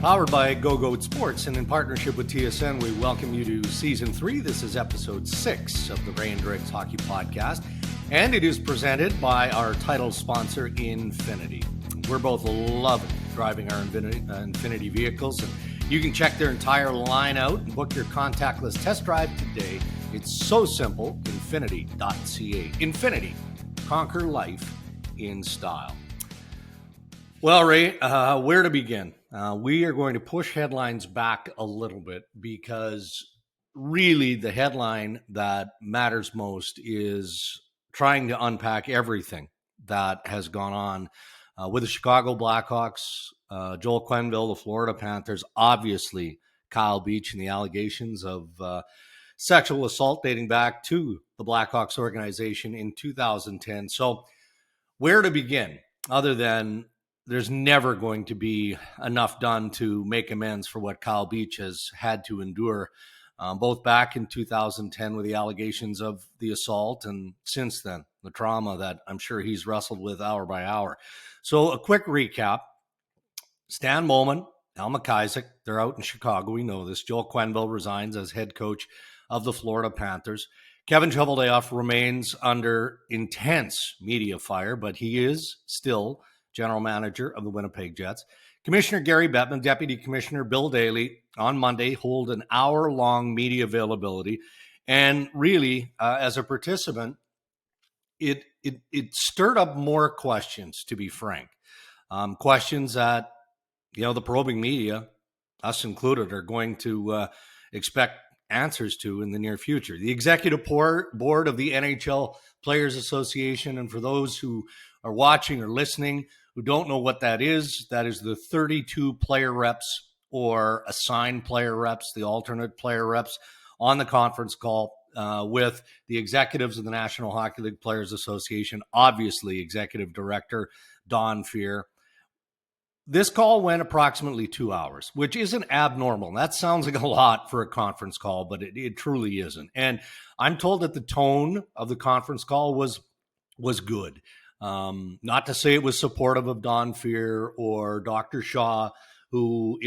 Powered by Go Sports and in partnership with TSN, we welcome you to Season 3. This is Episode 6 of the Ray and Dregs Hockey Podcast, and it is presented by our title sponsor, Infinity. We're both loving driving our Infinity vehicles, and you can check their entire line out and book your contactless test drive today. It's so simple, infinity.ca. Infinity, conquer life in style. Well, Ray, where to begin? We are going to push headlines back a little bit because really the headline that matters most is trying to unpack everything that has gone on with the Chicago Blackhawks, Joel Quenneville, the Florida Panthers, obviously Kyle Beach and the allegations of sexual assault dating back to the Blackhawks organization in 2010. So where to begin other than there's never going to be enough done to make amends for what Kyle Beach has had to endure, both back in 2010 with the allegations of the assault and since then, the trauma that I'm sure he's wrestled with hour by hour. So a quick recap. Stan Bowman, Alma Isaac, they're out in Chicago. We know this. Joel Quenneville resigns as head coach of the Florida Panthers. Kevin Cheveldayoff remains under intense media fire, but he is still general manager of the Winnipeg Jets. Commissioner Gary Bettman, Deputy Commissioner Bill Daly on Monday hold an hour-long media availability. And really, as a participant, it stirred up more questions, to be frank. Questions that, the probing media, us included, are going to expect answers to in the near future. The executive board of the NHL Players Association, and for those who are watching or listening who don't know what that is the 32 player reps or assigned player reps, the alternate player reps on the conference call with the executives of the National Hockey League Players Association, obviously Executive Director Don Fehr. This call went approximately 2 hours, which isn't abnormal. That sounds like a lot for a conference call, but it truly isn't. And I'm told that the tone of the conference call was good. Not to say it was supportive of Don Fehr or Dr. Shaw, who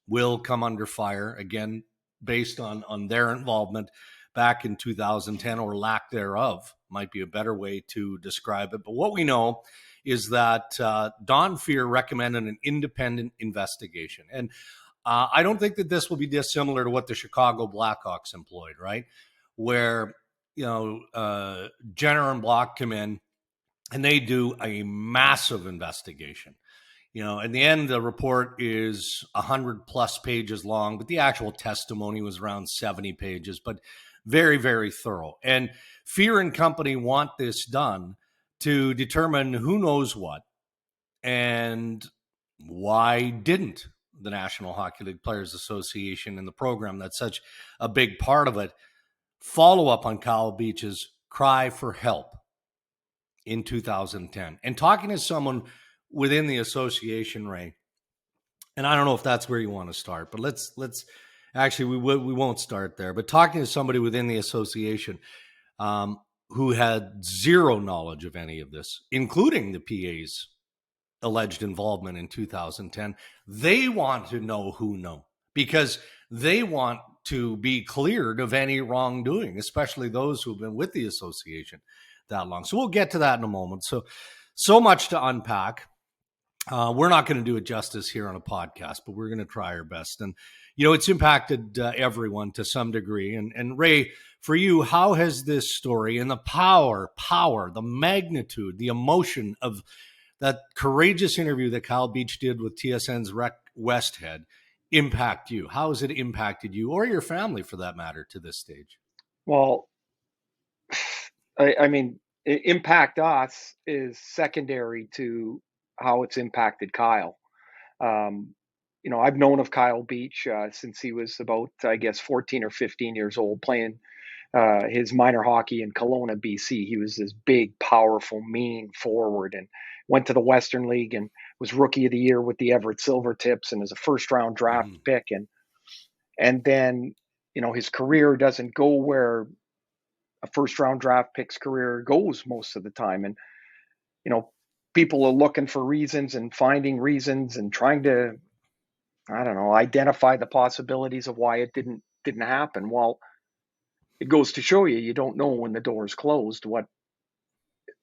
will come under fire, again, based on their involvement back in 2010 or lack thereof, might be a better way to describe it. But what we know is that Don Fehr recommended an independent investigation. And I don't think that this will be dissimilar to what the Chicago Blackhawks employed, right? Where, Jenner and Block come in and they do a massive investigation. In the end, the report is 100 plus pages long, but the actual testimony was around 70 pages, but very, very thorough. And Fehr and company want this done to determine who knows what and why didn't the National Hockey League Players Association and the program that's such a big part of it follow up on Kyle Beach's cry for help in 2010. And talking to someone within the association, Ray, and I don't know if that's where you want to start, but let's actually, we won't start there, but talking to somebody within the association who had zero knowledge of any of this, including the PA's alleged involvement in 2010, they want to know who know, because they want to be cleared of any wrongdoing, especially those who have been with the association that long. So we'll get to that in a moment. So much to unpack. We're not going to do it justice here on a podcast, but we're going to try our best. And, it's impacted everyone to some degree. And Ray, for you, how has this story and the power, the magnitude, the emotion of that courageous interview that Kyle Beach did with TSN's Rec Westhead impact you? How has it impacted you or your family, for that matter, to this stage? Well, I mean, impact us is secondary to how it's impacted Kyle. I've known of Kyle Beach since he was about, 14 or 15 years old, playing his minor hockey in Kelowna, BC. He was this big, powerful, mean forward, and went to the Western League and was Rookie of the Year with the Everett Silvertips and as a first-round draft pick. And then, his career doesn't go where a first-round draft pick's career goes most of the time. And, people are looking for reasons and finding reasons and trying to I don't know, identify the possibilities of why it didn't happen. Well, it goes to show you don't know when the door is closed what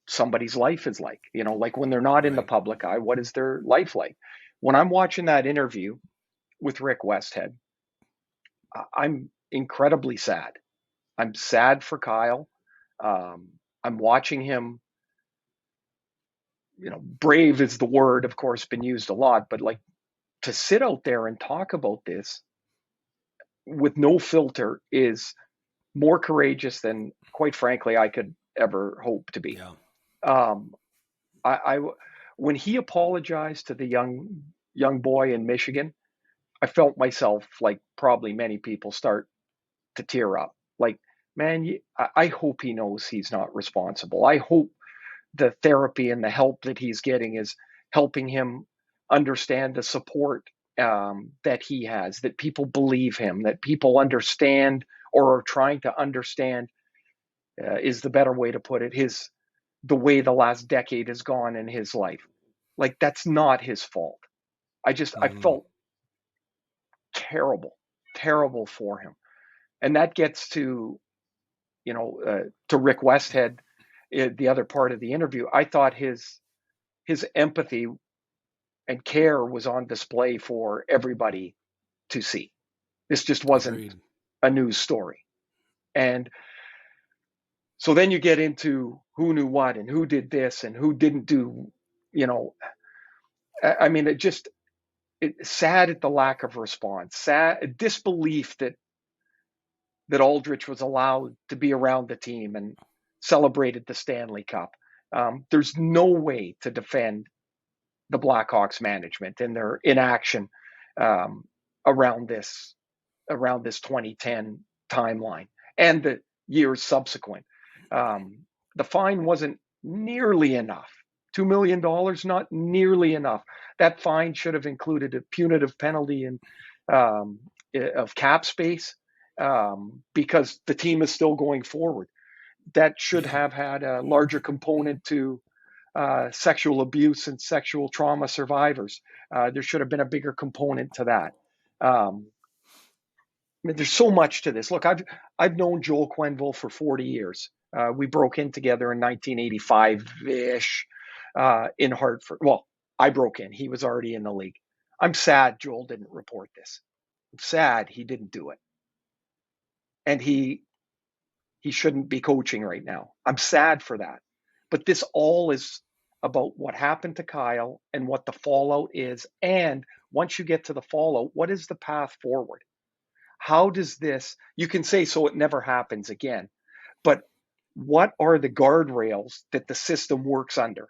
somebody's life is like. Like when they're not in the Right. public eye, what is their life like? When I'm watching that interview with Rick Westhead, I'm incredibly sad. I'm sad for Kyle. I'm watching him. Brave is the word, of course, been used a lot, but like to sit out there and talk about this with no filter is more courageous than, quite frankly, I could ever hope to be. Yeah. Um, I when he apologized to the young boy in Michigan, I felt myself, like probably many people, start to tear up. Like, man, I hope he knows he's not responsible. I hope the therapy and the help that he's getting is helping him understand the support that he has, that people believe him, that people understand or are trying to understand, is the better way to put it, the way the last decade has gone in his life. Like, that's not his fault. I Mm-hmm. felt terrible, terrible for him. And that gets to Rick Westhead, the other part of the interview. I thought his empathy and care was on display for everybody to see. This just wasn't Agreed. a news story. And so then you get into who knew what and who did this and who didn't do, you know, I mean, it's sad at the lack of response, sad disbelief that Aldrich was allowed to be around the team and celebrated the Stanley Cup. There's no way to defend the Blackhawks management and their inaction um, around this 2010 timeline and the years subsequent. Um, the fine wasn't nearly enough. $2 million, not nearly enough. That fine should have included a punitive penalty and um, of cap space, because the team is still going forward. That should Yeah. have had a larger component to sexual abuse and sexual trauma survivors. There should have been a bigger component to that. I mean, there's so much to this. Look, I've known Joel Quenneville for 40 years. We broke in together in 1985-ish in Hartford. Well, I broke in. He was already in the league. I'm sad Joel didn't report this. I'm sad he didn't do it. And he shouldn't be coaching right now. I'm sad for that. But this all is about what happened to Kyle and what the fallout is. And once you get to the fallout, what is the path forward? How does this, you can say, so it never happens again, but what are the guardrails that the system works under?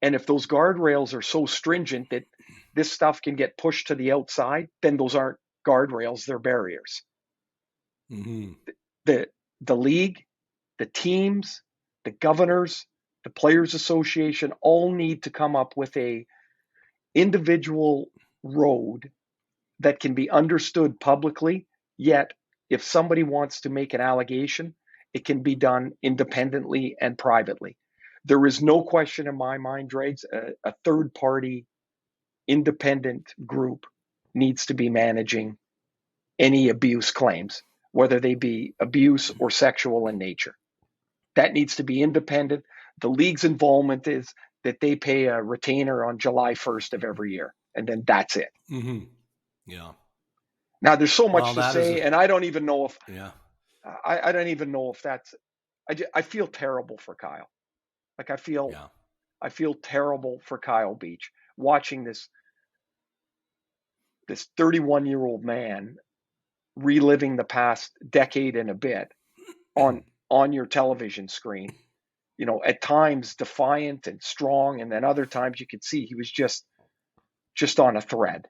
And if those guardrails are so stringent that this stuff can get pushed to the outside, then those aren't guardrails, they're barriers. Mm-hmm. The league, the teams, the governors, the Players Association all need to come up with a individual road that can be understood publicly, yet if somebody wants to make an allegation, it can be done independently and privately. There is no question in my mind, Dregs, a third party independent group needs to be managing any abuse claims, whether they be abuse or sexual in nature. That needs to be independent. The league's involvement is that they pay a retainer on July 1st of every year, and then that's it. Mm-hmm. Yeah. Now, there's so Well, much to that is say, and I don't even know if yeah. I don't even know if that's. I feel terrible for Kyle. Like Yeah. I feel terrible for Kyle Beach watching this 31-year-old man reliving the past decade and a bit on your television screen. At times defiant and strong, and then other times you could see he was just on a thread.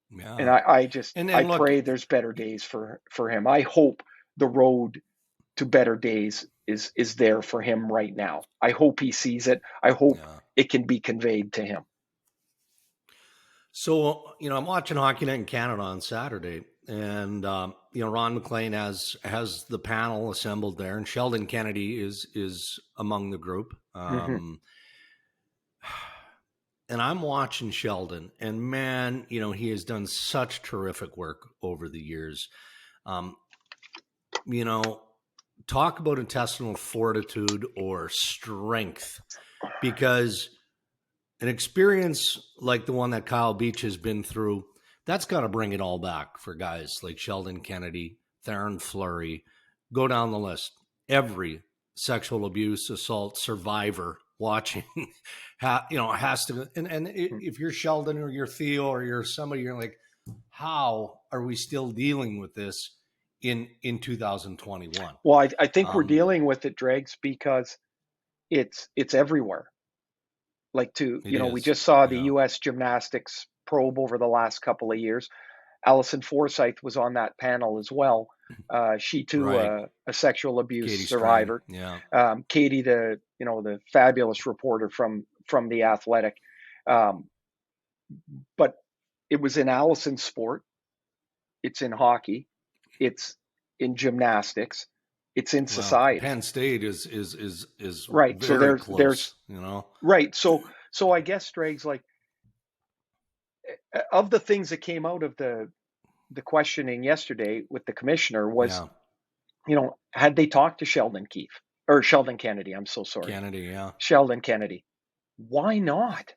And Yeah. I And look, pray there's better days for him. I hope the road to better days is there for him right now. I hope he sees it. I hope yeah. it can be conveyed to him. So, I'm watching Hockey Night in Canada on Saturday, and Ron McLean has the panel assembled there, and Sheldon Kennedy is among the group. Mm-hmm. and I'm watching Sheldon, and man, he has done such terrific work over the years. You know, talk about intestinal fortitude or strength, because an experience like the one that Kyle Beach has been through, that's got to bring it all back for guys like Sheldon Kennedy, Theron Fleury, go down the list. Every sexual abuse, assault survivor watching, has to. And if you're Sheldon or you're Theo or you're somebody, you're like, how are we still dealing with this in 2021? Well, I think we're dealing with it, Dregs, because it's everywhere. Like we just saw the U.S. gymnastics probe over the last couple of years. Allison Forsyth was on that panel as well. She too, Right. a sexual abuse Katie survivor. Strang, yeah. Katie, the fabulous reporter from The Athletic. But it was in Allison's sport. It's in hockey. It's in gymnastics. It's in society. Penn State is right. Very So close, Right. So I guess, Dregs, like, of the things that came out of the questioning yesterday with the commissioner was, had they talked to Sheldon Kennedy? I'm so sorry. Kennedy, yeah. Sheldon Kennedy. Why not?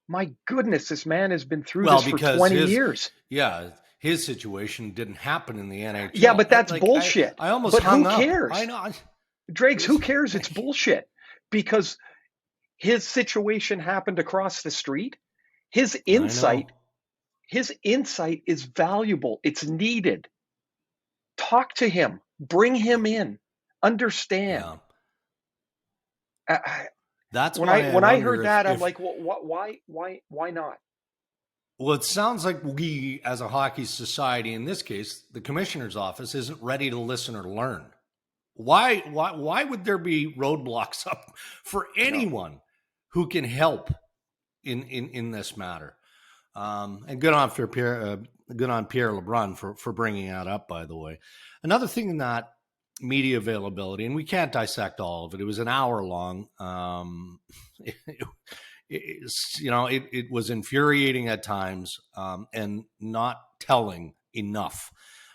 My goodness, this man has been through this for 20 years. Yeah. His situation didn't happen in the NHL. Yeah, but that's bullshit. I almost hung up. Who cares? I know. Dregs, who cares? It's bullshit. Because his situation happened across the street. His insight is valuable. It's needed. Talk to him. Bring him in. Understand. Yeah. That's when I heard that, I'm like, well, why not? Well, it sounds like we, as a hockey society, in this case, the commissioner's office, isn't ready to listen or learn. Why would there be roadblocks up for anyone who can help in this matter? And good on Pierre LeBrun for bringing that up, by the way. Another thing in that media availability, and we can't dissect all of it. It was an hour long. It was infuriating at times, and not telling enough.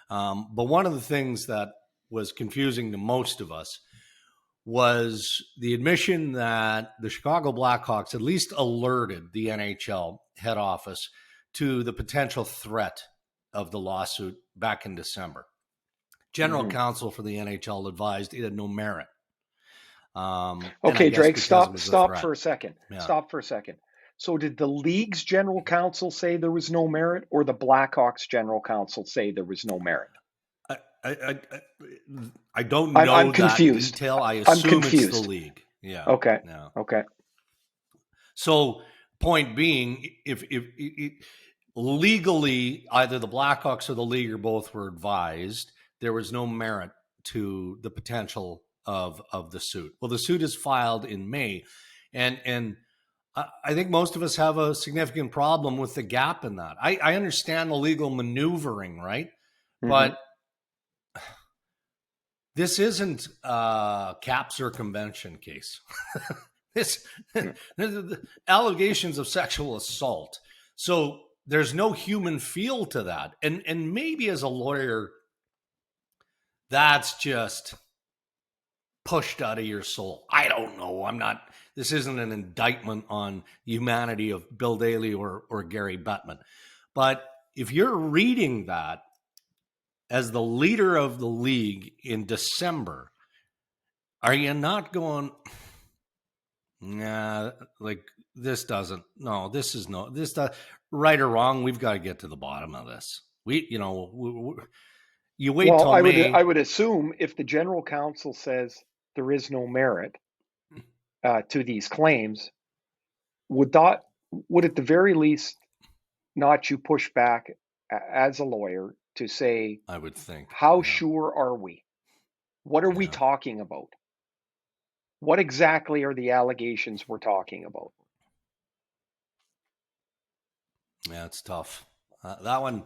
But one of the things that was confusing to most of us was the admission that the Chicago Blackhawks at least alerted the NHL head office to the potential threat of the lawsuit back in December. General counsel for the NHL advised it had no merit. Okay, Drake, stop for a second. Yeah. Stop for a second. So did the league's general counsel say there was no merit, or the Blackhawks general counsel say there was no merit? I don't know. I'm confused. Detail. I assume it's the league. Yeah. Okay. Yeah. Okay. So, point being, if legally either the Blackhawks or the league or both were advised there was no merit to the potential of the suit. Well, the suit is filed in May, and I think most of us have a significant problem with the gap in that. I understand the legal maneuvering, right? Mm-hmm. But this isn't a cap circumvention case. This allegations of sexual assault. So there's no human feel to that. And maybe as a lawyer, that's just pushed out of your soul. I don't know. This isn't an indictment on humanity of Bill Daly or Gary Bettman. But if you're reading that as the leader of the league in December, are you not going, nah, like this doesn't, no, this is no, this does, right or wrong, we've got to get to the bottom of this. You wait till May. I would assume if the general counsel says there is no merit to these claims, would at the very least not you push back as a lawyer to say, I would think, how sure are we? What are we talking about? What exactly are the allegations we're talking about? Yeah, it's tough. That one.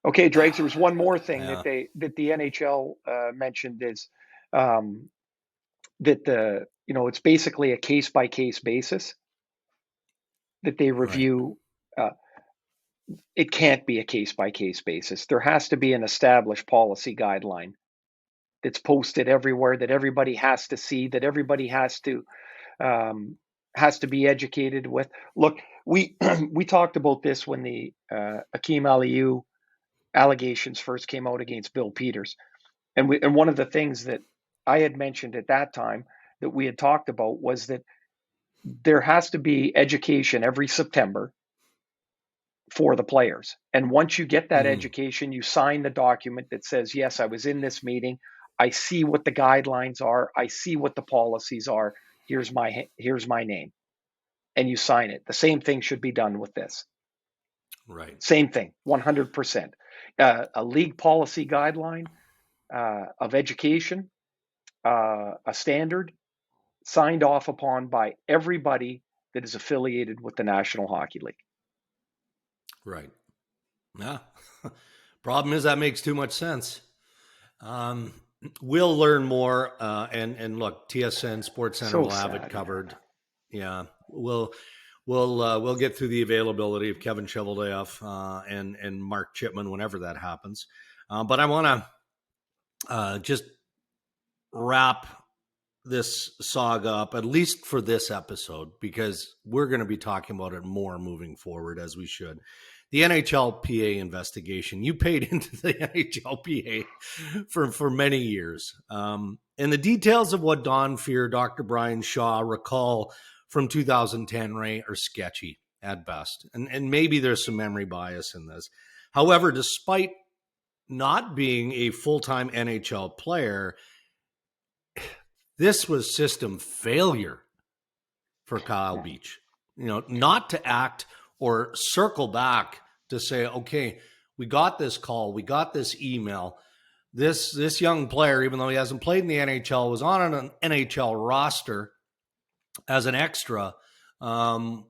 Okay, Dregs, there was one more thing that the NHL mentioned is that it's basically a case-by-case basis. that they Right. review. It can't be a case-by-case basis. There has to be an established policy guideline that's posted everywhere, that everybody has to see, that everybody has to be educated with. Look, we we talked about this when the Akeem Aliu allegations first came out against Bill Peters, and one of the things that I had mentioned at that time that we had talked about was that there has to be education every September for the players. And once you get that education, you sign the document that says, yes, I was in this meeting. I see what the guidelines are. I see what the policies are. Here's my name. And you sign it. The same thing should be done with this. Right. Same thing, 100%. A league policy guideline of education, a standard signed off upon by everybody that is affiliated with the National Hockey League. Right. Yeah. Problem is that makes too much sense. We'll learn more. And look, TSN Sports Center So will have sad. it covered. Yeah. We'll get through the availability of Kevin Cheveldayoff and Mark Chipman whenever that happens. But I want to just wrap this saga up, at least for this episode, because we're going to be talking about it more moving forward, as we should. The NHL PA investigation. You paid into the NHL PA for many years. And the details of what Don Fear, Dr. Brian Shaw recall from 2010, Ray, are sketchy at best. And maybe there's some memory bias in this. However, despite not being a full-time NHL player, this was system failure for Kyle Beach. Not to act or circle back to say, okay, we got this call, we got this email. This young player, even though he hasn't played in the NHL, was on an NHL roster as an extra. We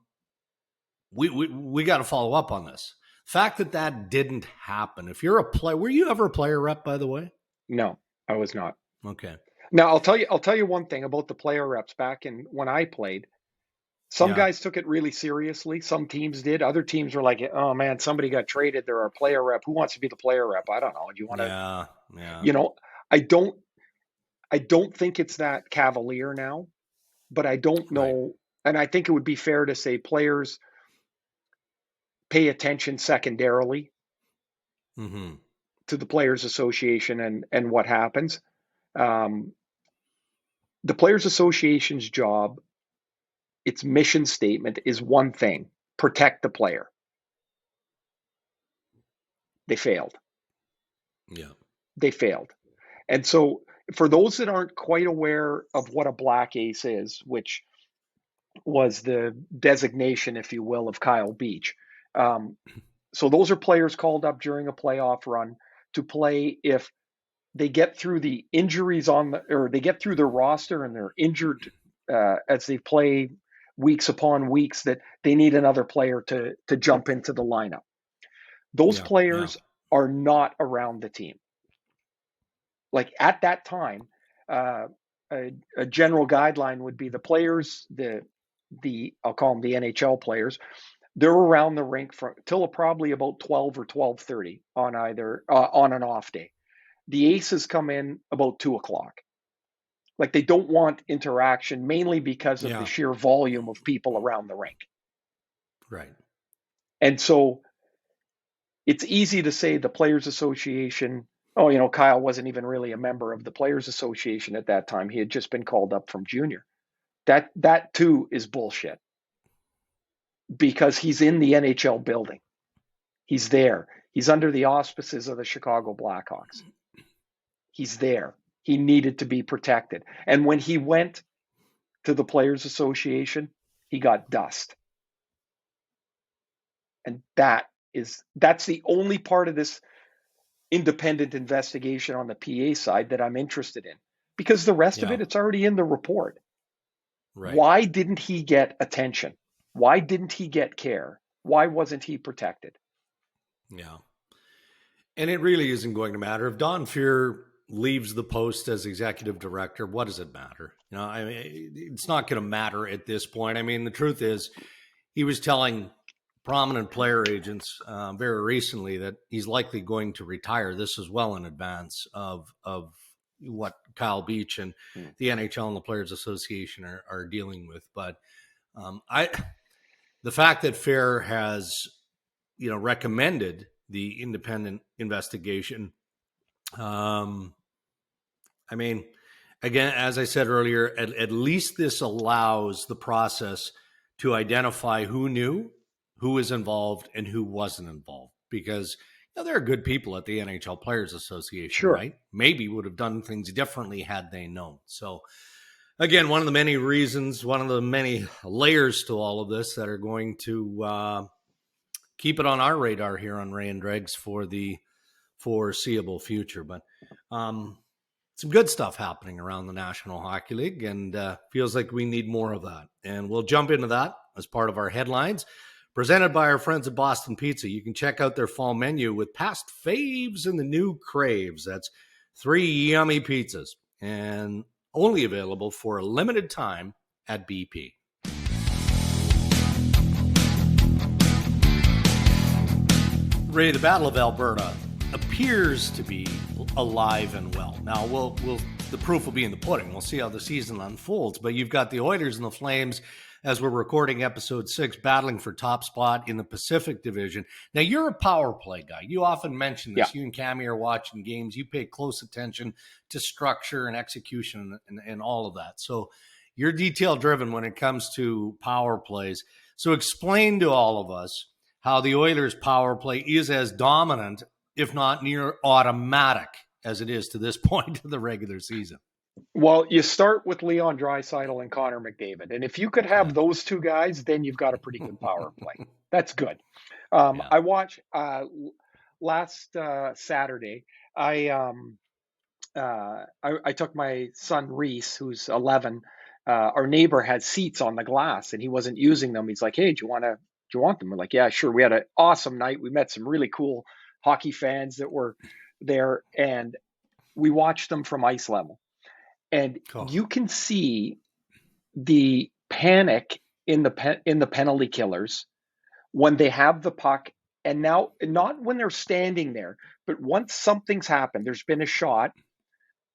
got to follow up on this. Fact that didn't happen. If you're a player, were you ever a player rep, by the way? No, I was not. Okay. Now I'll tell you one thing about the player reps back in when I played. Some guys took it really seriously. Some teams did. Other teams were like, "Oh man, somebody got traded. They're our player rep. Who wants to be the player rep? I don't know. Do you want to?" Yeah. I don't think it's that cavalier now, but I don't know. Right. And I think it would be fair to say players pay attention secondarily to the Players Association and what happens. The Players Association's job, its mission statement is one thing: protect the player. They failed. Yeah. They failed. And so for those that aren't quite aware of what a black ace is, which was the designation, if you will, of Kyle Beach. So those are players called up during a playoff run to play if they get through the injuries or they get through their roster and they're injured as they play weeks upon weeks, that they need another player to jump into the lineup. Those players are not around the team. Like at that time, a general guideline would be the players, I'll call them the NHL players, they're around the rink till probably about 12 or 12:30 on either on an off day. The aces come in about 2:00. Like they don't want interaction, mainly because of the sheer volume of people around the rink. Right. And so it's easy to say the Players Association, Kyle wasn't even really a member of the Players Association at that time. He had just been called up from junior. That too is bullshit, because he's in the NHL building. He's there. He's under the auspices of the Chicago Blackhawks. He's there. He needed to be protected. And when he went to the Players Association, he got dust. And that's the only part of this independent investigation on the PA side that I'm interested in, because the rest of it, it's already in the report. Right. Why didn't he get attention? Why didn't he get care? Why wasn't he protected? Yeah. And it really isn't going to matter. If Don Fear leaves the post as executive director, what does it matter? It's not going to matter at this point. I mean, the truth is, he was telling prominent player agents very recently that he's likely going to retire. This is well in advance of what Kyle Beach and the NHL and the Players Association are dealing with. But the fact that Fair has, recommended the independent investigation, I mean, again, as I said earlier, at least this allows the process to identify who knew, who was involved, and who wasn't involved. Because there are good people at the NHL Players Association, Sure. right? Maybe would have done things differently had they known. So, again, one of the many reasons, one of the many layers to all of this that are going to keep it on our radar here on Ray and Dregs for the foreseeable future. But some good stuff happening around the National Hockey League, and feels like we need more of that. And we'll jump into that as part of our headlines, presented by our friends at Boston Pizza. You can check out their fall menu with past faves and the new craves. That's 3 yummy pizzas, and only available for a limited time at BP. Ray, the Battle of Alberta appears to be alive and well. Now, the proof will be in the pudding. We'll see how the season unfolds. But you've got the Oilers and the Flames, as we're recording episode 6, battling for top spot in the Pacific Division. Now, you're a power play guy. You often mention this. Yeah. You and Cammy are watching games. You pay close attention to structure and execution and all of that. So you're detail-driven when it comes to power plays. So explain to all of us how the Oilers' power play is as dominant, if not near automatic, as it is to this point of the regular season. Well, you start with Leon Draisaitl and Connor McDavid. And if you could have those two guys, then you've got a pretty good power play. That's good. I watched last Saturday. I took my son Reese, who's 11. Our neighbor had seats on the glass, and he wasn't using them. He's like, "Hey, do you want them?" We're like, "Yeah, sure." We had an awesome night. We met some really cool hockey fans that were there, and we watched them from ice level. And you can see the panic in the penalty killers when they have the puck. And now, not when they're standing there, but once something's happened, there's been a shot,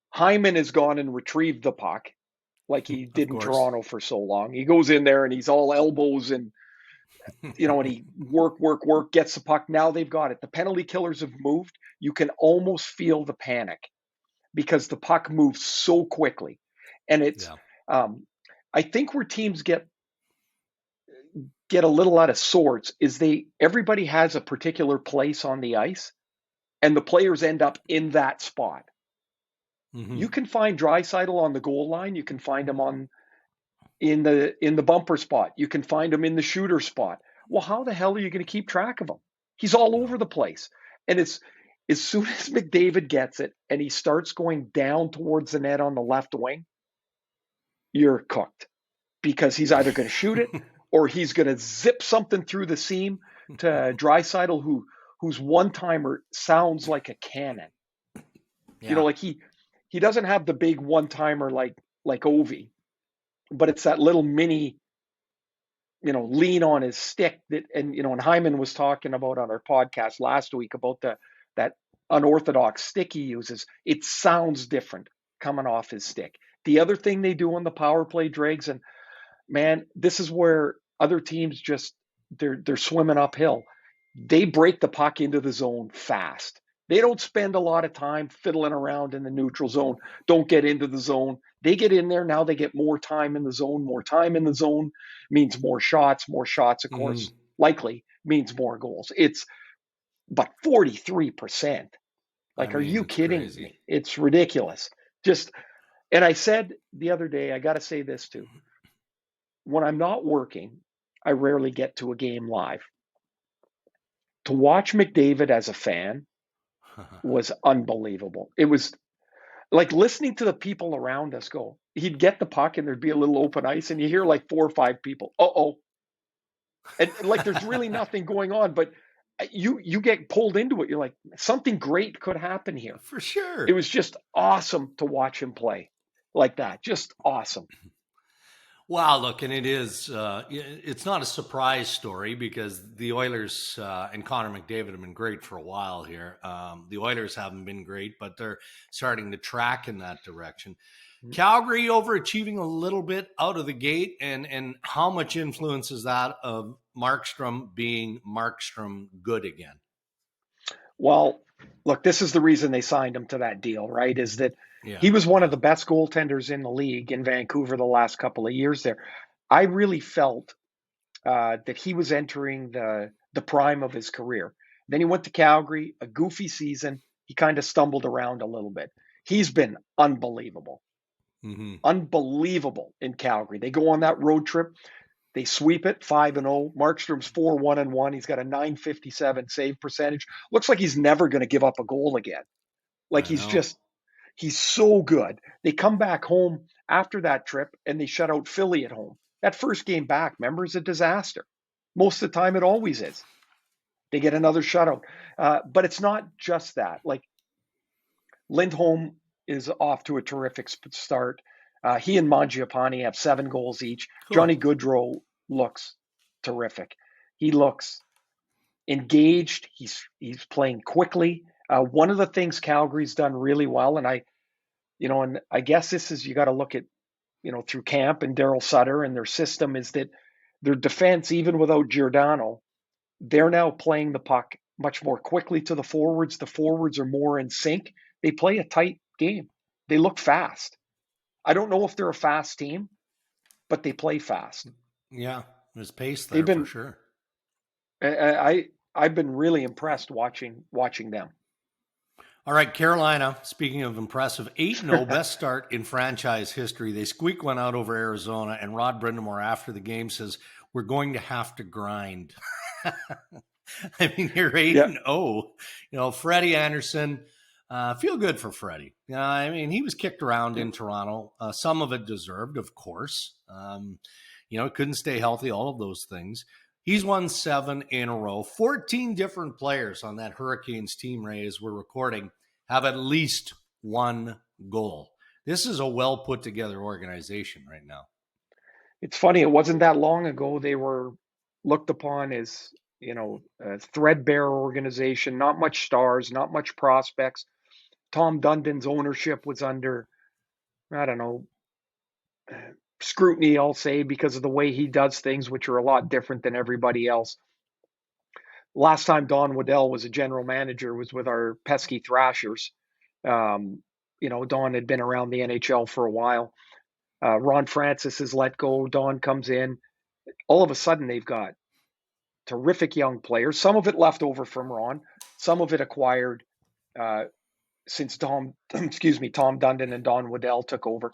Hyman has gone and retrieved the puck like he did in Toronto for so long. He goes in there and he's all elbows and, and he work, gets the puck. Now they've got it. The penalty killers have moved. You can almost feel the panic because the puck moves so quickly. And it's, I think where teams get a little out of sorts is everybody has a particular place on the ice and the players end up in that spot. Mm-hmm. You can find Draisaitl on the goal line. You can find him in the bumper spot. You can find him in the shooter spot. Well, how the hell are you going to keep track of him? He's all over the place. And it's as soon as McDavid gets it and he starts going down towards the net on the left wing, you're cooked because he's either going to shoot it or he's going to zip something through the seam to Draisaitl, whose one-timer sounds like a cannon. Yeah. Like he doesn't have the big one-timer like Ovi, but it's that little mini, lean on his stick and Hyman was talking about on our podcast last week about that unorthodox stick he uses. It sounds different coming off his stick. The other thing they do on the power play, Dregs, and man, this is where other teams they're swimming uphill. They break the puck into the zone fast. They don't spend a lot of time fiddling around in the neutral zone. Don't get into the zone. They get in there. Now they get more time in the zone. More time in the zone means more shots. More shots, of course, likely means more goals. But 43%. Are you kidding me? It's ridiculous. And I said the other day, I got to say this too. When I'm not working, I rarely get to a game live. To watch McDavid as a fan was unbelievable. It was like listening to the people around us go. He'd get the puck and there'd be a little open ice and you hear like 4 or 5 people. Uh-oh. And there's really nothing going on, but you get pulled into it. You're like, something great could happen here. For sure. It was just awesome to watch him play like that. Just awesome. Wow, look, and it's not a surprise story because the Oilers and Connor McDavid have been great for a while here. The Oilers haven't been great, but they're starting to track in that direction. Calgary overachieving a little bit out of the gate, and how much influence is that of Markstrom being Markstrom good again? Well, look, this is the reason they signed him to that deal, right? Is that Yeah. he was one of the best goaltenders in the league in Vancouver the last couple of years there. I really felt that he was entering the prime of his career. Then he went to Calgary, a goofy season. He kind of stumbled around a little bit. He's been unbelievable, Mm-hmm. unbelievable in Calgary. They go on that road trip. They sweep it 5-0. Markstrom's 4-1-1. He's got a 957 save percentage. Looks like he's never going to give up a goal again. Like I know. he's so good. They come back home after that trip and they shut out Philly at home. That first game back, remember, is a disaster. Most of the time, it always is. They get another shutout. But it's not just that. Like Lindholm is off to a terrific start. He and Mangiapane have 7 goals each. Cool. Johnny Gaudreau looks terrific. He looks engaged. He's playing quickly. One of the things Calgary's done really well, and I guess this is, you got to look at, through camp and Daryl Sutter and their system, is that their defense, even without Giordano, they're now playing the puck much more quickly to the forwards. The forwards are more in sync. They play a tight game. They look fast. I don't know if they're a fast team, but they play fast. Yeah, there's pace there for sure. I've been really impressed watching them. All right, Carolina, speaking of impressive, 8-0, best start in franchise history. They squeak one out over Arizona, and Rod Brindamore after the game says, we're going to have to grind. I mean, you're 8-0. Freddie Anderson, feel good for Freddie. I mean, he was kicked around in Toronto. Some of it deserved, of course. Couldn't stay healthy, all of those things. He's won 7 in a row. 14 different players on that Hurricanes team, Ray, as we're recording, have at least 1 goal. This is a well put together organization right now. It's funny. It wasn't that long ago they were looked upon as, a threadbare organization, not much stars, not much prospects. Tom Dundon's ownership was under, I don't know, scrutiny, I'll say, because of the way he does things, which are a lot different than everybody else. Last time Don Waddell was a general manager was with our pesky Thrashers. Don had been around the NHL for a while. Ron Francis is let go. Don comes in. All of a sudden, they've got terrific young players. Some of it left over from Ron. Some of it acquired since Tom Dundon and Don Waddell took over.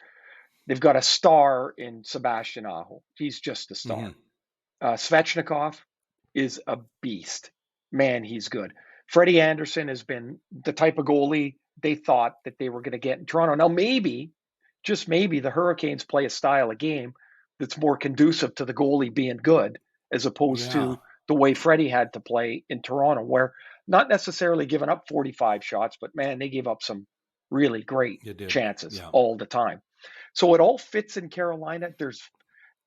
They've got a star in Sebastian Aho. He's just a star. Mm-hmm. Svechnikov is a beast. Man, he's good. Freddie Anderson has been the type of goalie they thought that they were going to get in Toronto. Now, maybe, just maybe, the Hurricanes play a style of game that's more conducive to the goalie being good as opposed to the way Freddie had to play in Toronto, where not necessarily giving up 45 shots, but man, they gave up some really great chances all the time. So it all fits in Carolina.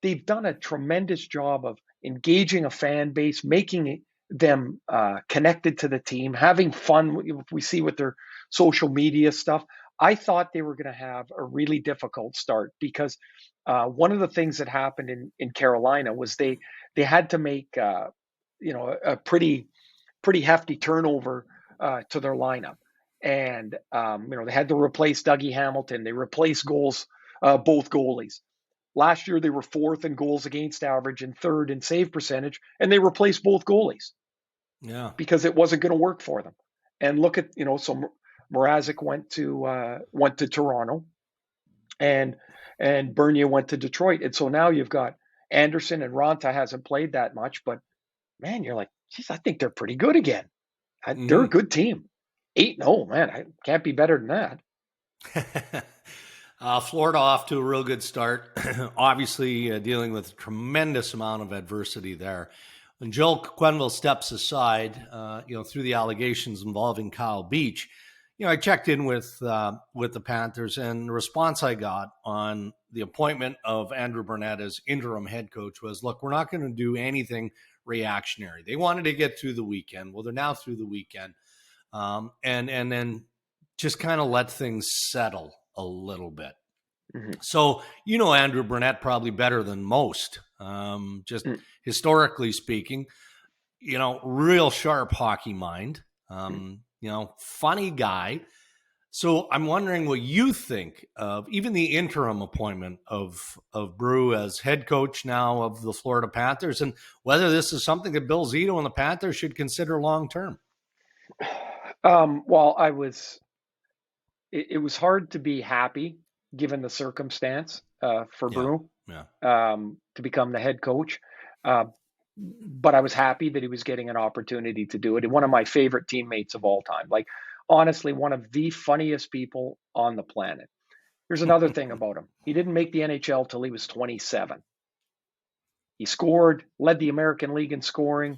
They've done a tremendous job of engaging a fan base, making them connected to the team, having fun. We see with their social media stuff. I thought they were going to have a really difficult start because one of the things that happened in Carolina was they had to make a pretty hefty turnover to their lineup, and they had to replace Dougie Hamilton. They replaced both goalies. Last year, they were 4th in goals against average and 3rd in save percentage, and they replaced both goalies. Yeah, because it wasn't going to work for them. And look at so Mrazek went to Toronto, and Bernier went to Detroit, and so now you've got Anderson, and Ranta hasn't played that much, but man, you're like, geez, I think they're pretty good again. They're a good team. 8-0, man, I can't be better than that. Florida off to a real good start. Obviously dealing with a tremendous amount of adversity there. When Joel Quenneville steps aside, through the allegations involving Kyle Beach, I checked in with the Panthers, and the response I got on the appointment of Andrew Brunette as interim head coach was, look, we're not going to do anything reactionary. They wanted to get through the weekend. Well, they're now through the weekend. And then just kind of let things settle a little bit. Mm-hmm. So, Andrew Brunette probably better than most, historically speaking, real sharp hockey mind, funny guy. So I'm wondering what you think of even the interim appointment of Brew as head coach now of the Florida Panthers, and whether this is something that Bill Zito and the Panthers should consider long-term. Well, it was hard to be happy given the circumstance for Brew to become the head coach. But I was happy that he was getting an opportunity to do it. And one of my favorite teammates of all time, like honestly, one of the funniest people on the planet. Here's another thing about him. He didn't make the NHL till he was 27. He scored, led the American League in scoring.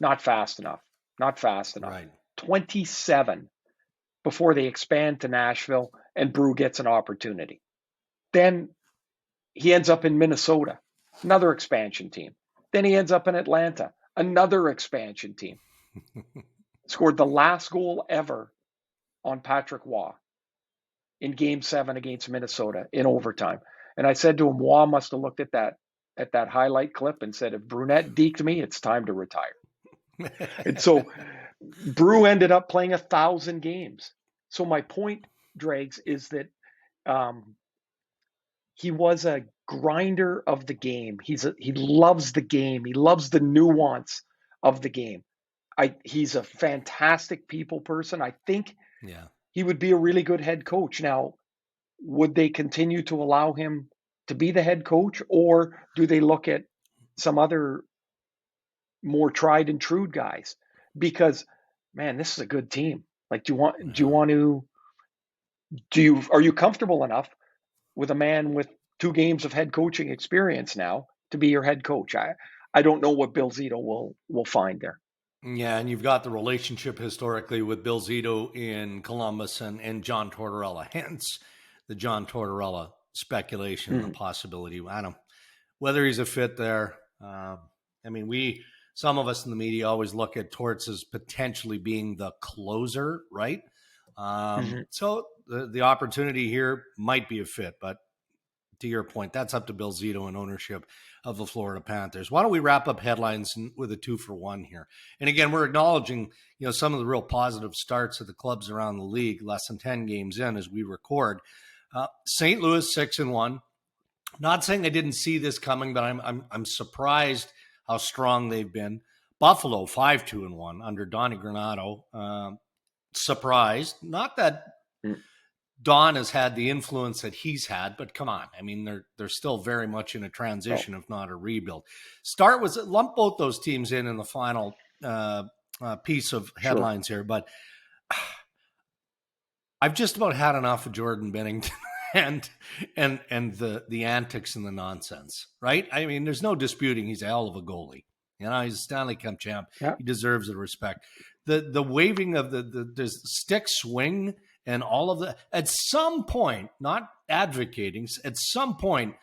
Not fast enough. Right. 27 before they expand to Nashville and Brew gets an opportunity. Then he ends up in Minnesota, another expansion team. Then he ends up in Atlanta, another expansion team. Scored the last goal ever on Patrick Waugh in Game 7 against Minnesota in overtime. And I said to him, Waugh must have looked at that highlight clip and said, if Brunette deked me, it's time to retire. And so Brew ended up playing 1,000 games. So my point, Dregs, is that he was a grinder of the game. He loves the game. He loves the nuance of the game. He's a fantastic people person. I think he would be a really good head coach. Now, would they continue to allow him to be the head coach, or do they look at some other more tried and true guys? Because, man, this is a good team. Like, are you comfortable enough with a man with 2 games of head coaching experience now to be your head coach? I don't know what Bill Zito will find there. Yeah, and you've got the relationship historically with Bill Zito in Columbus and John Tortorella, hence the John Tortorella speculation, the possibility. I don't know whether he's a fit there. Some of us in the media always look at Torts as potentially being the closer, right? So the opportunity here might be a fit, but to your point, that's up to Bill Zito and ownership of the Florida Panthers. Why don't we wrap up headlines with a 2-for-1 here? And again, we're acknowledging, some of the real positive starts of the clubs around the league, less than 10 games in as we record. St. Louis 6-1. Not saying I didn't see this coming, but I'm surprised how strong they've been. Buffalo 5-2-1 under Donnie Granato. Surprised. Not that Don has had the influence that he's had, but come on. I mean, they're still very much in a transition, if not a rebuild. Lump both those teams in the final piece of headlines here, but I've just about had enough of Jordan Binnington and the antics and the nonsense, right? I mean, there's no disputing he's a hell of a goalie. He's a Stanley Cup champ. Yeah. He deserves the respect. The waving of the stick swing and all of that, at some point, not advocating, at some point,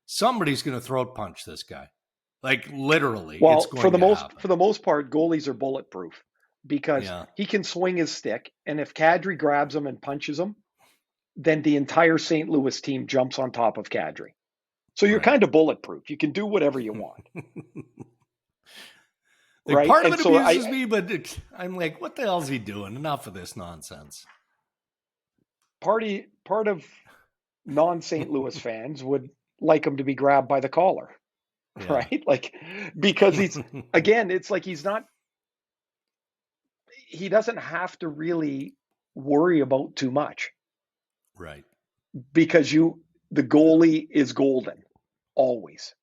somebody's going to throat punch this guy. Like literally. Well, it's going for the most part, goalies are bulletproof because he can swing his stick, and if Kadri grabs him and punches him, then the entire St. Louis team jumps on top of Kadri. So you're kind of bulletproof. You can do whatever you want. Right? Part of it abuses me, but I'm like, what the hell is he doing? Enough of this nonsense. Part of non-St. Louis fans would like him to be grabbed by the collar, right? Like, because he's, again, it's like he doesn't have to really worry about too much. Right. Because the goalie is golden, always.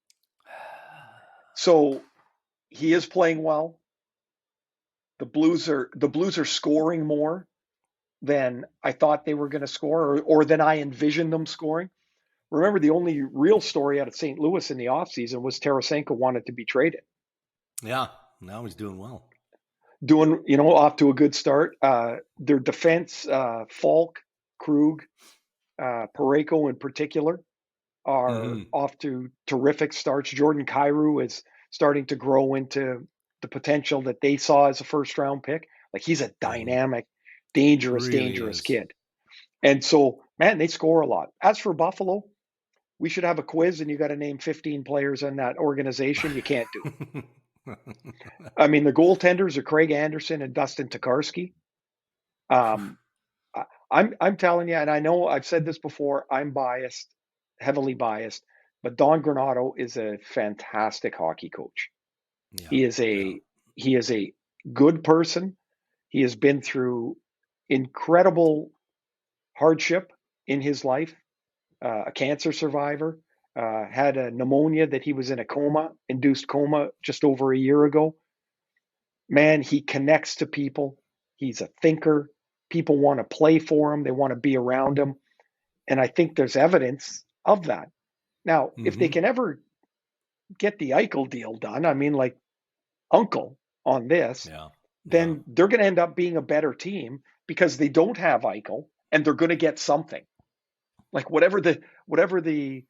So he is playing well. The Blues are scoring more than I thought they were going to score, or than I envisioned them scoring. Remember, the only real story out of St. Louis in the offseason was Tarasenko wanted to be traded. Yeah, now he's doing well. doing, off to a good start. Their defense, Falk, Krug, Parayko in particular, are off to terrific starts. Jordan Kyrou is starting to grow into the potential that they saw as a first-round pick. Like, he's a dynamic, dangerous kid. And so, man, they score a lot. As for Buffalo, we should have a quiz, and you got to name 15 players in that organization. You can't do it. I mean, the goaltenders are Craig Anderson and Dustin Tokarski. I'm telling you, and I know I've said this before, I'm biased, heavily biased, but Don Granato is a fantastic hockey coach. Yeah, he is a good person. He has been through incredible hardship in his life. A cancer survivor, had a pneumonia that he was in a induced coma just over a year ago. Man, he connects to people. He's a thinker. People want to play for him. They want to be around him. And I think there's evidence of that. Now, if they can ever get the Eichel deal done, I mean, like Uncle on this, then they're going to end up being a better team because they don't have Eichel and they're going to get something. Like whatever the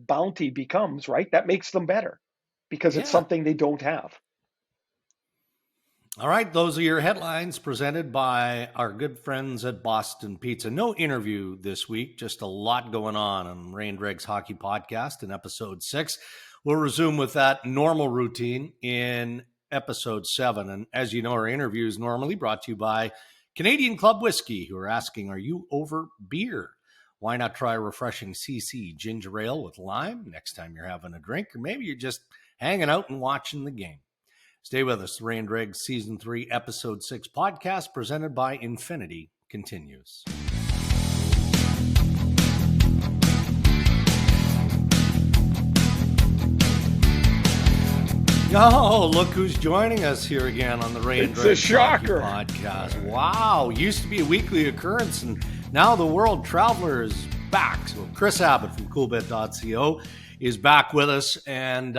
bounty becomes, right? That makes them better because it's something they don't have. All right, those are your headlines presented by our good friends at Boston Pizza. No interview this week, just a lot going on Rain Dregs Hockey Podcast in episode 6. We'll resume with that normal routine in episode 7. And as you know, our interview is normally brought to you by Canadian Club Whiskey, who are asking, are you over beer? Why not try refreshing CC ginger ale with lime next time you're having a drink, or maybe you're just hanging out and watching the game? Stay with us. The Rain Dregs Season 3, Episode 6 podcast presented by Infinity continues. Oh, look who's joining us here again on the Rain Dregs shocker podcast. Wow, used to be a weekly occurrence, and now the world traveler is back. So Chris Abbott from Coolbet.co is back with us. And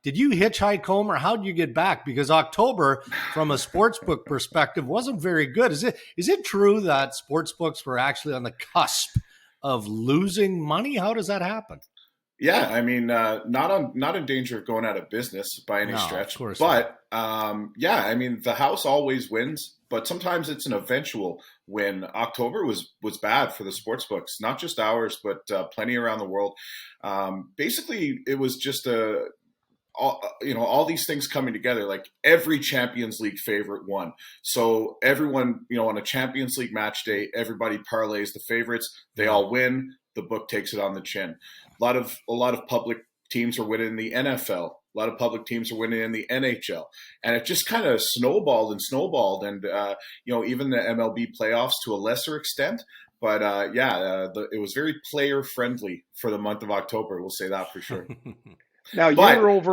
did you hitchhike home, or how did you get back? Because October, from a sportsbook perspective, wasn't very good. Is it true that sportsbooks were actually on the cusp of losing money? How does that happen? Yeah, I mean, not in danger of going out of business by any stretch. Of course but yeah, I mean, the house always wins, but sometimes it's an eventual win. October was bad for the sports books, not just ours, but plenty around the world. Basically, it was just all these things coming together. Like every Champions League favorite won, so everyone, on a Champions League match day, everybody parlays the favorites. They all win. The book takes it on the chin. A lot of public teams are winning in the NFL. A lot of public teams are winning in the NHL, and it just kind of snowballed, and even the MLB playoffs to a lesser extent. But it was very player friendly for the month of October. We'll say that for sure. Now you're over.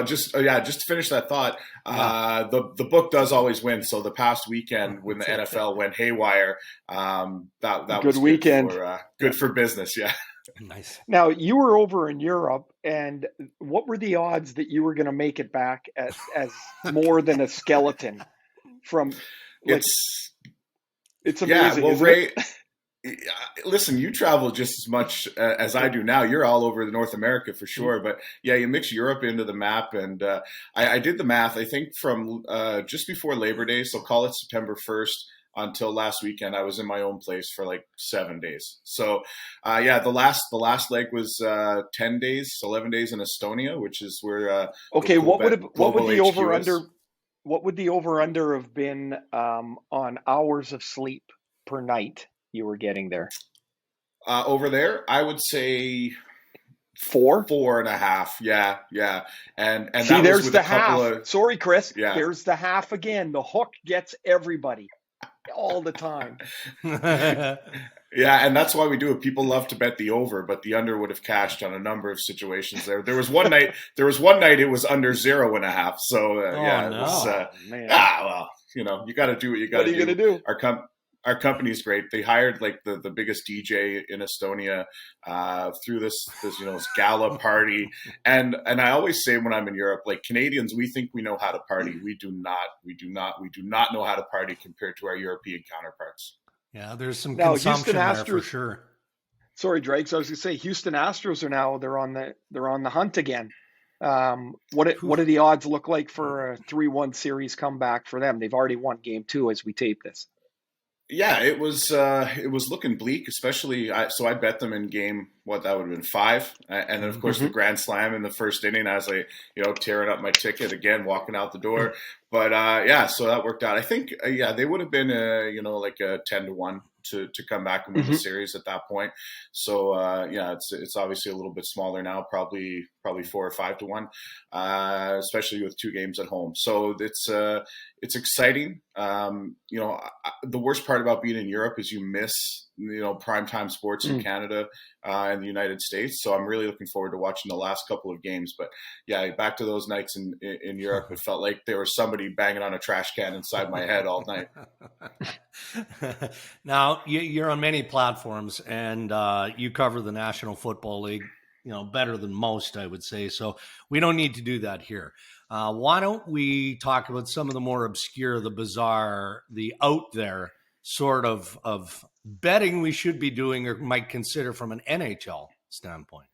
Just to finish that thought, the book does always win. So the past weekend when the NFL went haywire, that was weekend. Good for business. Yeah. Nice. Now you were over in Europe, and what were the odds that you were going to make it back as more than a skeleton? From it's amazing. Yeah, well, Ray. Listen, you travel just as much as I do now. You're all over North America for sure. But yeah, you mix Europe into the map. And I did the math, I think from just before Labor Day, so call it September 1st until last weekend, I was in my own place for like 7 days. So the last leg was 10 days, 11 days in Estonia, which is where what would the over under have been on hours of sleep per night you were getting there? Over there, I would say 4.5. Yeah. And see, that there's was with the a couple half. Sorry, Chris. Yeah. There's the half again. The hook gets everybody all the time. Yeah, and that's why we do it. People love to bet the over, but the under would have cashed on a number of situations there. There was one night it was under 0.5. So it was, man. you got to do what you got to do. What are you going to do? our company's great. They hired like the biggest DJ in Estonia through this this gala party, and I always say when I'm in Europe, like Canadians, we think we know how to party. We do not know how to party compared to our European counterparts. Yeah, there's some consumption there for sure. Sorry, Dregs. I was going to say Houston Astros are now they're on the hunt again. What do the odds look like for a 3-1 series comeback for them? They've already won Game 2 as we tape this. Yeah, it was looking bleak, especially. So I bet them in game that would have been 5, and then of course the grand slam in the first inning. I was like, tearing up my ticket again, walking out the door. But so that worked out. I think they would have been like a 10-1 to come back and win the series at that point. So it's obviously a little bit smaller now, probably 4 or 5-1, especially with 2 games at home. So it's exciting. The worst part about being in Europe is you miss primetime sports in Canada and the United States. So I'm really looking forward to watching the last couple of games. But yeah, back to those nights in Europe, it felt like there was somebody banging on a trash can inside my head all night. Now you're on many platforms, and you cover the National Football League, better than most, I would say. So we don't need to do that here. Why don't we talk about some of the more obscure, the bizarre, the out there sort of betting we should be doing or might consider from an NHL standpoint?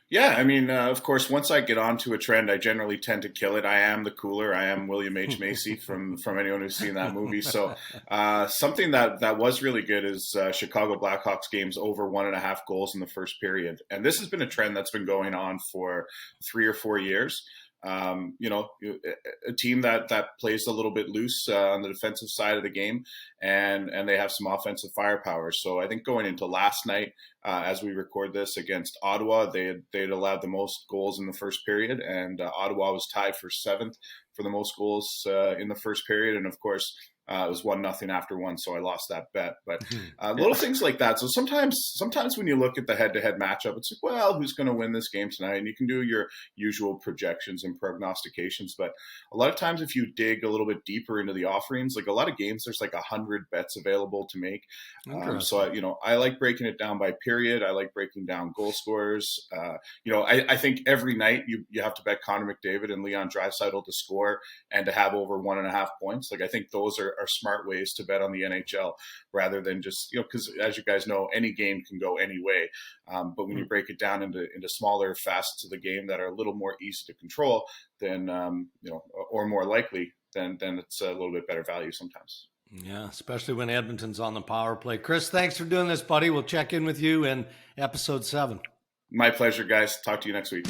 Yeah, I mean, of course, once I get onto a trend, I generally tend to kill it. I am the cooler. I am William H. Macy from anyone who's seen that movie. So something that was really good is Chicago Blackhawks games over 1.5 goals in the first period. And this has been a trend that's been going on for 3 or 4 years. A team that plays a little bit loose on the defensive side of the game, and they have some offensive firepower. So I think going into last night, as we record this against Ottawa, they'd allowed the most goals in the first period, and Ottawa was tied for 7th for the most goals in the first period. And of course, it was 1-0 after 1, so I lost that bet. But little things like that. So sometimes when you look at the head-to-head matchup, it's like, well, who's going to win this game tonight? And you can do your usual projections and prognostications. But a lot of times, if you dig a little bit deeper into the offerings, like a lot of games, there's like 100 bets available to make. So I like breaking it down by period. I like breaking down goal scorers. I think every night you have to bet Connor McDavid and Leon Draisaitl to score and to have over 1.5 points. Like I think those are smart ways to bet on the NHL rather than just, because as you guys know, any game can go any way. But when you break it down into smaller facets of the game that are a little more easy to control, then, or more likely, then it's a little bit better value sometimes. Yeah, especially when Edmonton's on the power play. Kris, thanks for doing this, buddy. We'll check in with you in episode 7. My pleasure, guys. Talk to you next week.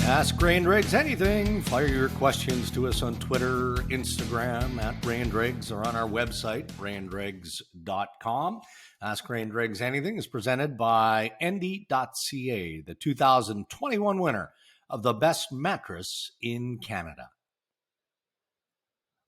Ask Ray and Dregs anything. Fire your questions to us on Twitter, Instagram, at Ray and Dregs, or on our website, rayandregs.com. Ask Ray and Dregs anything is presented by Endy.ca, the 2021 winner of the best mattress in Canada.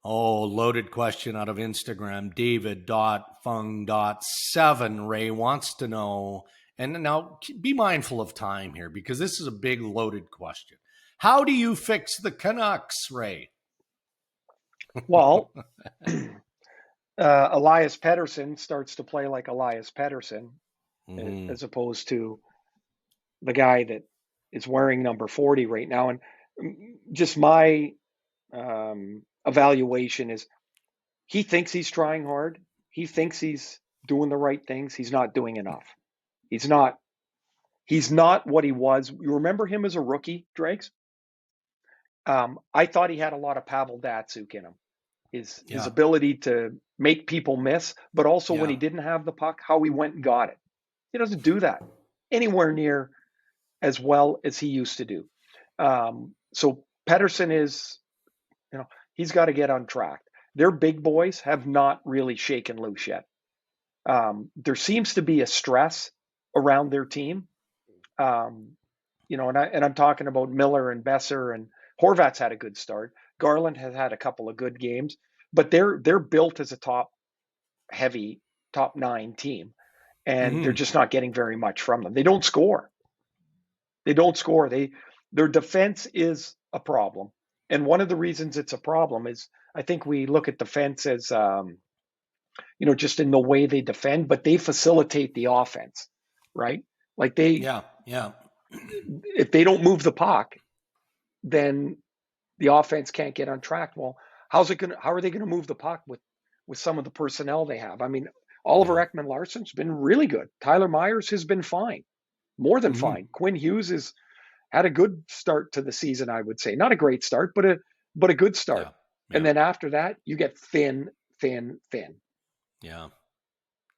Oh, loaded question out of Instagram. David.fung.7. Ray wants to know, and now be mindful of time here because this is a big loaded question. How do you fix the Canucks, Ray? Well, Elias Pettersson starts to play like Elias Pettersson as opposed to the guy that is wearing number 40 right now. And just my evaluation is he thinks he's trying hard. He thinks he's doing the right things. He's not doing enough. He's not what he was. You remember him as a rookie, Dregs? I thought he had a lot of Pavel Datsyuk in him. His ability to make people miss, but also when he didn't have the puck, how he went and got it. He doesn't do that anywhere near as well as he used to do. So Pettersson is, he's got to get on track. Their big boys have not really shaken loose yet. There seems to be a stress around their team. And I'm talking about Miller and Besser, and Horvat's had a good start. Garland has had a couple of good games, but they're built as a top 9 team, and they're just not getting very much from them. They don't score. They their defense is a problem. And one of the reasons it's a problem is I think we look at defense as, just in the way they defend, but they facilitate the offense, right? Like if they don't move the puck, then the offense can't get on track. Well, how are they going to move the puck with some of the personnel they have? I mean, Oliver Ekman-Larsson's been really good. Tyler Myers has been fine, more than fine. Quinn Hughes has had a good start to the season, I would say. Not a great start, but a good start. Yeah. And then after that, you get thin. Yeah.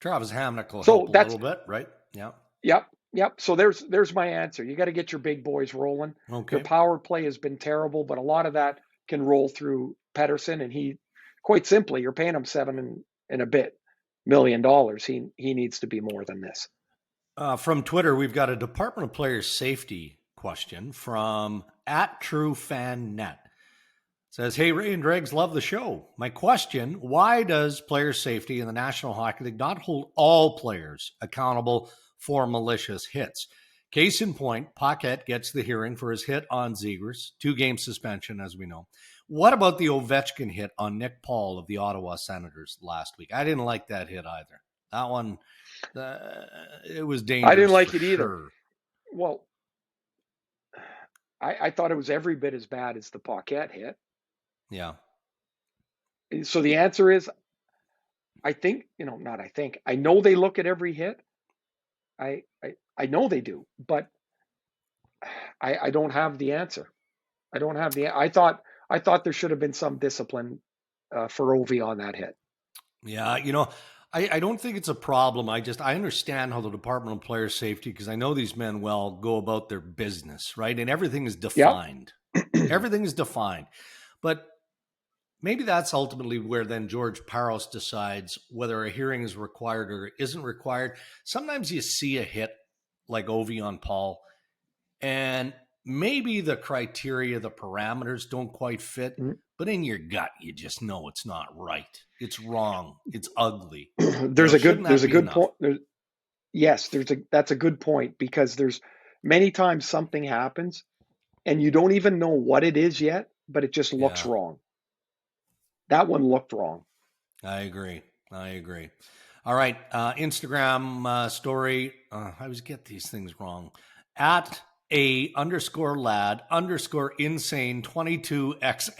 Travis Hamonic will help a little bit, right? Yeah. Yep. So there's my answer. You got to get your big boys rolling. Okay. Their power play has been terrible, but a lot of that can roll through Pettersson, and he, quite simply, you're paying him $7 and a bit million. He needs to be more than this. From Twitter, we've got a Department of Player Safety question from @TrueFanNet. Says, hey, Ray and Dregs, love the show. My question, why does player safety in the National Hockey League not hold all players accountable for malicious hits? Case in point, Paquette gets the hearing for his hit on Zegras, 2-game suspension, as we know. What about the Ovechkin hit on Nick Paul of the Ottawa Senators last week? I didn't like that hit either. That one, it was dangerous. I didn't like it either. Sure. Well, I thought it was every bit as bad as the Paquette hit. Yeah. So the answer is, I know they look at every hit. I know they do, but I don't have the answer. I thought there should have been some discipline for Ovi on that hit. Yeah, I don't think it's a problem. I understand how the Department of Player Safety, because I know these men well, go about their business, right? And everything is defined. Yep. Everything is defined. But maybe that's ultimately where then George Parros decides whether a hearing is required or isn't required. Sometimes you see a hit like Ovi on Paul, and maybe the criteria, the parameters don't quite fit, but in your gut, you just know it's not right. It's wrong. It's ugly. There's a good point. That's a good point, because there's many times something happens and you don't even know what it is yet, but it just looks wrong. That one looked wrong. I agree. All right. Instagram story. I always get these things wrong. @A_lad_insane22XX.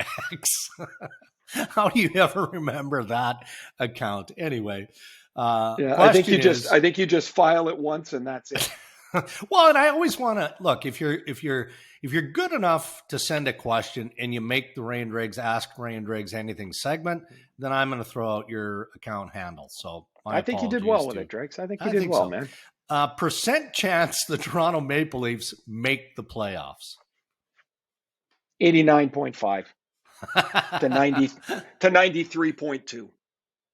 How do you ever remember that account? Anyway. I think you just file it once and that's it. Well, and I always want to look, if you're good enough to send a question and you make the Ray and Dregs Ask Ray and Dregs Anything segment, then I'm going to throw out your account handle. So I think you did well with it, Dregs. I think you did well, man. Percent chance the Toronto Maple Leafs make the playoffs? 89.5 to 93.2.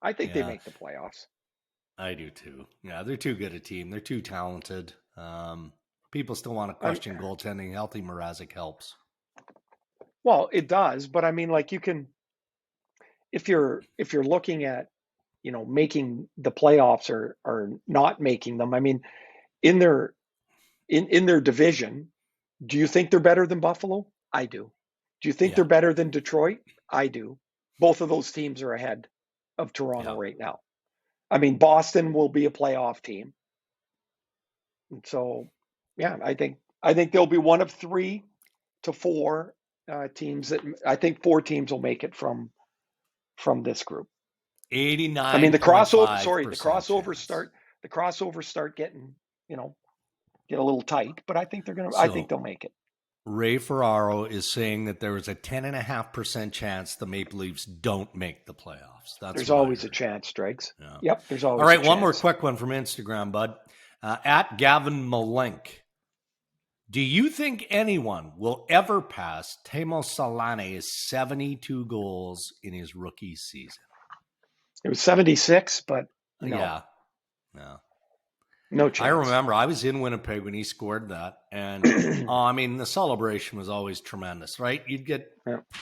I think they make the playoffs. I do too. Yeah, they're too good a team. They're too talented. People still want to question goaltending. Healthy Mrazek helps. Well, it does, but I mean, like, you can, if you're looking at, making the playoffs or not making them. I mean, in their division, do you think they're better than Buffalo? I do. Do you think they're better than Detroit? I do. Both of those teams are ahead of Toronto right now. I mean, Boston will be a playoff team. And so, I think they'll be one of 3 to 4 teams that I think 4 teams will make it from this group. 89. I mean, the crossovers start getting, get a little tight, but I think I think they'll make it. Ray Ferraro is saying that there is a 10.5% chance the Maple Leafs don't make the playoffs. There's always a chance, Dregs. Yeah. Yep, there's always All right, a chance. one more quick one from Instagram, bud. @Gavin Malink. Do you think anyone will ever pass Teemu Selanne's 72 goals in his rookie season? It was 76, but no. Yeah. No. No chance. I remember I was in Winnipeg when he scored that. And, the celebration was always tremendous, right? You'd get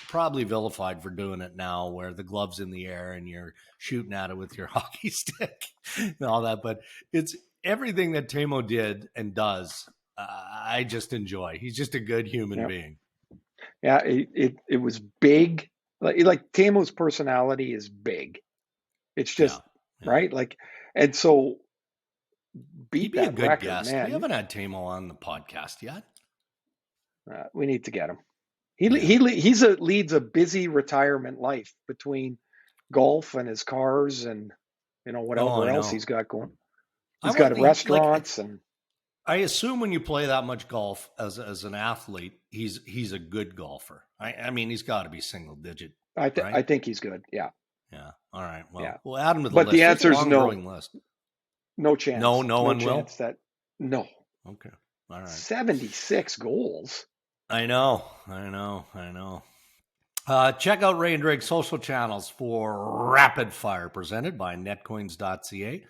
probably vilified for doing it now, where the glove's in the air and you're shooting at it with your hockey stick and all that. But it's everything that Teemu did and does. I just enjoy. He's just a good human being. Yeah, it was big. Like Teemo's personality is big. It's just right. Like, and so beat that record, guest. Man. We haven't had Teemo on the podcast yet. We need to get him. He leads a busy retirement life between golf and his cars and whatever else he's got going. He's got restaurants and. I assume when you play that much golf as an athlete, he's a good golfer. I mean, he's got to be single digit. I think he's good. Yeah. Yeah. All right. Well, we'll add him to the list. But the answer is no. List. No chance. No one will. No. Okay. All right. 76 goals. I know. Check out Ray and Dregs social channels for Rapid Fire, presented by netcoins.ca.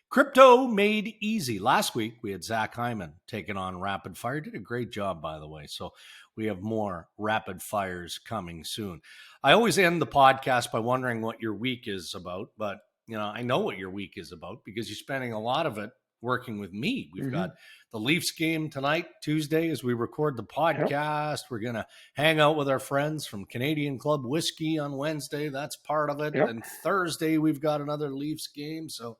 Crypto made easy. Last week, we had Zach Hyman taking on Rapid Fire. Did a great job, by the way. So we have more Rapid Fires coming soon. I always end the podcast by wondering what your week is about. But, I know what your week is about because you're spending a lot of it working with me. We've got the Leafs game tonight, Tuesday, as we record the podcast. We're going to hang out with our friends from Canadian Club Whiskey on Wednesday. That's part of it. And Thursday, we've got another Leafs game. So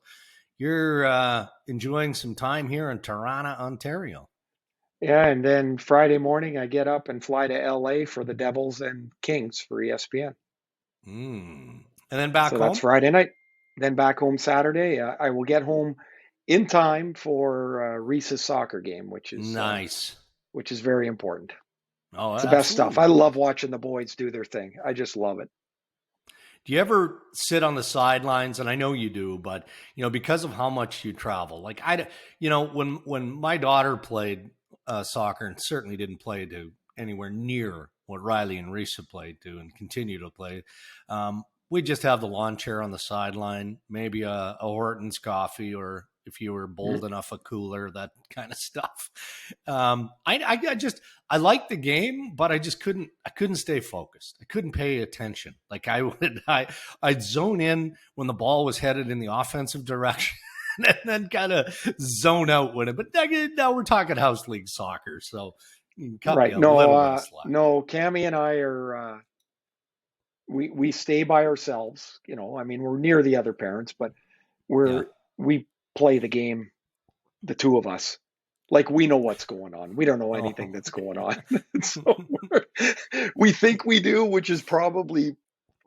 you're enjoying some time here in Toronto, Ontario. Yeah, and then Friday morning I get up and fly to LA for the Devils and Kings for ESPN. And then back home? So that's Friday night. Then back home Saturday. I will get home in time for Reese's soccer game, which is nice, which is very important. Oh, it's the best stuff. I love watching the boys do their thing. I just love it. Do you ever sit on the sidelines? And I know you do, but because of how much you travel, like when my daughter played soccer and certainly didn't play to anywhere near what Riley and Reese have played to and continue to play, we just have the lawn chair on the sideline, maybe a Horton's coffee, or if you were bold enough, a cooler, that kind of stuff. I liked the game, but I couldn't stay focused. I couldn't pay attention. Like I'd zone in when the ball was headed in the offensive direction and then kind of zone out with it. But now we're talking house league soccer. So cut me a little bit slack. No, Cammie and I are, we stay by ourselves. I mean, we're near the other parents, but we play the game, the two of us, like we know what's going on. We don't know anything that's going on. So we think we do, which is probably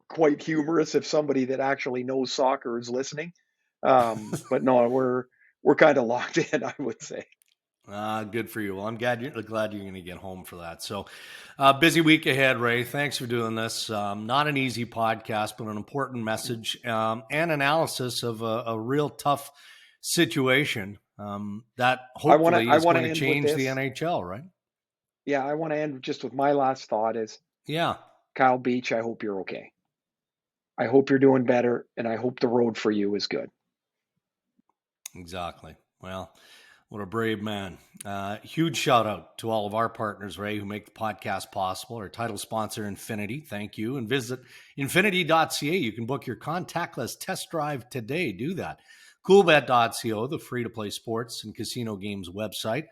quite humorous if somebody that actually knows soccer is listening. But no, we're kind of locked in, I would say. Good for you. Well, I'm glad you're going to get home for that. So busy week ahead, Ray. Thanks for doing this. Not an easy podcast, but an important message and analysis of a real tough situation that hopefully is going to change the NHL, right? Yeah, I want to end just with my last thought is, Kyle Beach, I hope you're okay. I hope you're doing better, and I hope the road for you is good. Exactly. Well, what a brave man. Huge shout out to all of our partners, Ray, who make the podcast possible. Our title sponsor, Infinity. Thank you. And visit infinity.ca. You can book your contactless test drive today. Do that. Coolbet.co, the free-to-play sports and casino games website.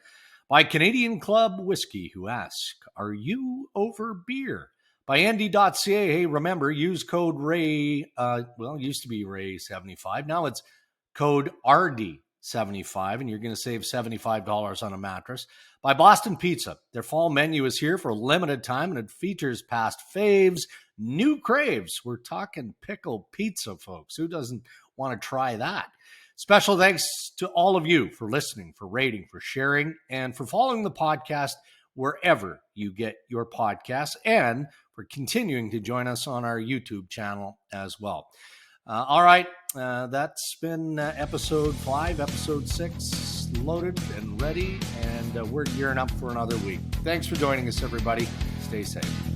By Canadian Club Whiskey, who ask, are you over beer? By Andy.ca, hey, remember, use code Ray, it used to be Ray75. Now it's code RD75, and you're going to save $75 on a mattress. By Boston Pizza, their fall menu is here for a limited time, and it features past faves, new craves. We're talking pickle pizza, folks. Who doesn't want to try that? Special thanks to all of you for listening, for rating, for sharing, and for following the podcast wherever you get your podcasts, and for continuing to join us on our YouTube channel as well. All right, that's been episode 5, episode 6, loaded and ready, and we're gearing up for another week. Thanks for joining us, everybody. Stay safe.